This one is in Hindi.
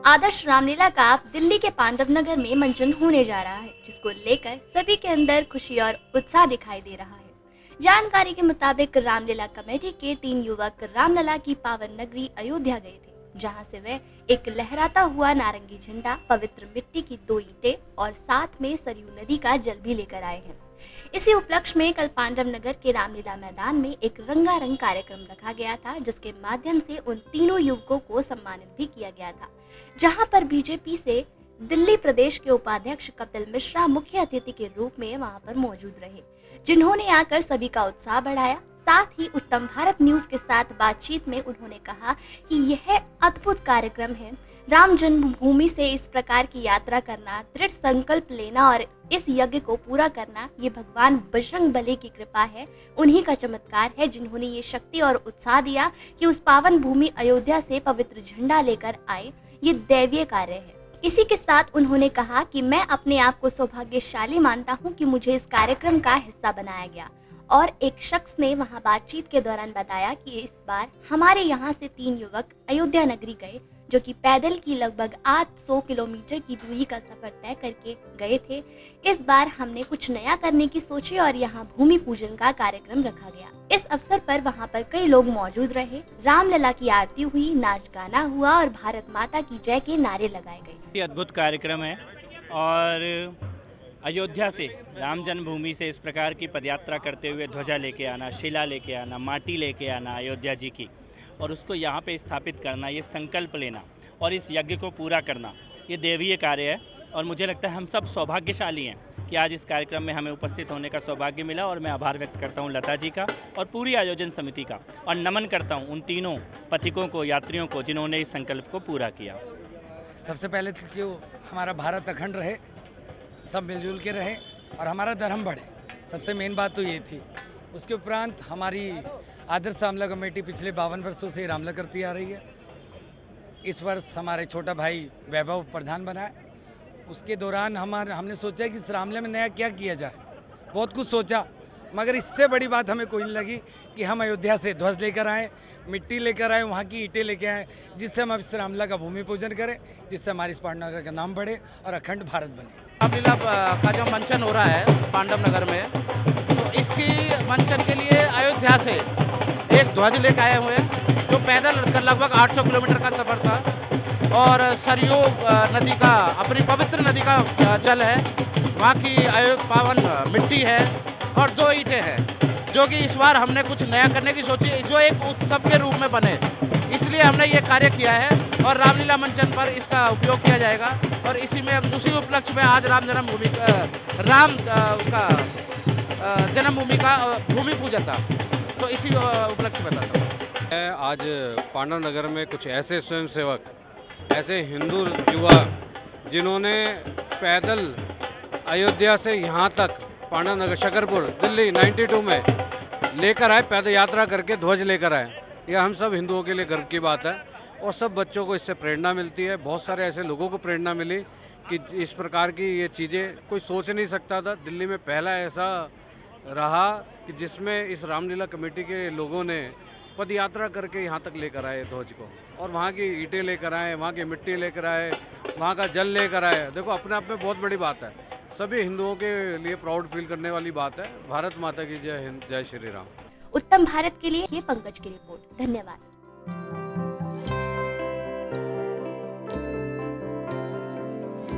आदर्श रामलीला का अब दिल्ली के पांडव नगर में मंचन होने जा रहा है, जिसको लेकर सभी के अंदर खुशी और उत्साह दिखाई दे रहा है। जानकारी के मुताबिक रामलीला कमेटी के 3 युवक रामलला की पावन नगरी अयोध्या गए थे, जहां से वे एक लहराता हुआ नारंगी झंडा, पवित्र मिट्टी की 2 ईंटें और साथ में सरयू नदी का जल भी लेकर आए हैं। इसी उपलक्ष्य में कल पांडव नगर के रामलीला मैदान में एक रंगारंग कार्यक्रम रखा गया था, जिसके माध्यम से उन तीनों युवकों को सम्मानित भी किया गया था, जहां पर बीजेपी से दिल्ली प्रदेश के उपाध्यक्ष कपिल मिश्रा मुख्य अतिथि के रूप में वहां पर मौजूद रहे, जिन्होंने आकर सभी का उत्साह बढ़ाया। साथ ही उत्तम भारत न्यूज के साथ बातचीत में उन्होंने कहा कि यह अद्भुत कार्यक्रम है। राम जन्मभूमि से इस प्रकार की यात्रा करना, दृढ़ संकल्प लेना और इस यज्ञ को पूरा करना, ये भगवान बजरंगबली की कृपा है, उन्हीं का चमत्कार है, जिन्होंने ये शक्ति और उत्साह दिया कि उस पावन भूमि अयोध्या से पवित्र झंडा लेकर आए। ये दैवीय कार्य है। इसी के साथ उन्होंने कहा कि मैं अपने आप को सौभाग्यशाली मानता हूं कि मुझे इस कार्यक्रम का हिस्सा बनाया गया। और एक शख्स ने वहां बातचीत के दौरान बताया कि इस बार हमारे यहां से 3 युवक अयोध्या नगरी गए, जो कि पैदल की लगभग 800 किलोमीटर की दूरी का सफर तय करके गए थे। इस बार हमने कुछ नया करने की सोची और यहाँ भूमि पूजन का कार्यक्रम रखा गया। इस अवसर पर वहाँ पर कई लोग मौजूद रहे। रामलला की आरती हुई, नाच गाना हुआ और भारत माता की जय के नारे लगाए गए। ये अद्भुत कार्यक्रम है और अयोध्या से, राम जन्मभूमि से इस प्रकार की पदयात्रा करते हुए ध्वजा लेके आना, शिला लेके आना, माटी लेके आना अयोध्या जी की, और उसको यहाँ पे स्थापित करना, ये संकल्प लेना और इस यज्ञ को पूरा करना, ये दैवीय कार्य है। और मुझे लगता है हम सब सौभाग्यशाली हैं कि आज इस कार्यक्रम में हमें उपस्थित होने का सौभाग्य मिला। और मैं आभार व्यक्त करता हूँ लता जी का और पूरी आयोजन समिति का, और नमन करता हूँ उन तीनों पथिकों को, यात्रियों को, जिन्होंने इस संकल्प को पूरा किया। सबसे पहले तो क्यों हमारा भारत अखंड रहे, सब मिलजुल के रहे और हमारा धर्म बढ़े, सबसे मेन बात तो ये थी। उसके उपरांत हमारी आदर्श रामलला कमेटी पिछले 52 वर्षों से रामलला करती आ रही है। इस वर्ष हमारे छोटा भाई वैभव प्रधान बना है। उसके दौरान हमने सोचा कि इस रामलला में नया क्या किया जाए, बहुत कुछ सोचा, मगर इससे बड़ी बात हमें कोई नहीं लगी कि हम अयोध्या से ध्वज लेकर आएँ, मिट्टी लेकर आए, वहाँ की ईंटें लेकर आए, जिससे हम इस रामलला का भूमि पूजन करें, जिससे हमारे इस पांडव नगर का नाम बढ़े और अखंड भारत बने। रामलीला का जो मंचन हो रहा है पांडव नगर में, तो इसकी मंचन के लिए अयोध्या से एक ध्वज लेकर आए हुए हैं, जो पैदल लगभग 800 किलोमीटर का सफ़र था। और सरयू नदी का, अपनी पवित्र नदी का जल है, वहाँ की पावन मिट्टी है और 2 ईंटें हैं, जो कि इस बार हमने कुछ नया करने की सोची, जो एक उत्सव के रूप में बने, इसलिए हमने ये कार्य किया है। और रामलीला मंचन पर इसका उपयोग किया जाएगा। और इसी में, उसी उपलक्ष्य में आज राम जन्मभूमि जन्मभूमि का भूमि पूजन था, तो इसी उपलक्ष्य में था। आज पांडव नगर में कुछ ऐसे स्वयंसेवक, ऐसे हिंदू युवा, जिन्होंने पैदल अयोध्या से यहाँ तक पांडव नगर, शकरपुर, दिल्ली 92 में लेकर आए, पैदल यात्रा करके ध्वज लेकर आए। यह हम सब हिंदुओं के लिए गर्व की बात है और सब बच्चों को इससे प्रेरणा मिलती है। बहुत सारे ऐसे लोगों को प्रेरणा मिली कि इस प्रकार की ये चीज़ें कोई सोच नहीं सकता था। दिल्ली में पहला ऐसा रहा कि जिसमें इस रामलीला कमेटी के लोगों ने पद यात्रा करके यहाँ तक लेकर आए ध्वज को, और वहाँ की ईंटें लेकर आए, वहाँ की मिट्टी लेकर आए, वहाँ का जल लेकर आए। देखो, अपने आप में बहुत बड़ी बात है, सभी हिंदुओं के लिए प्राउड फील करने वाली बात है। भारत माता की जय हिंद, जय श्री राम। उत्तम भारत के लिए ये पंकज की रिपोर्ट। धन्यवाद।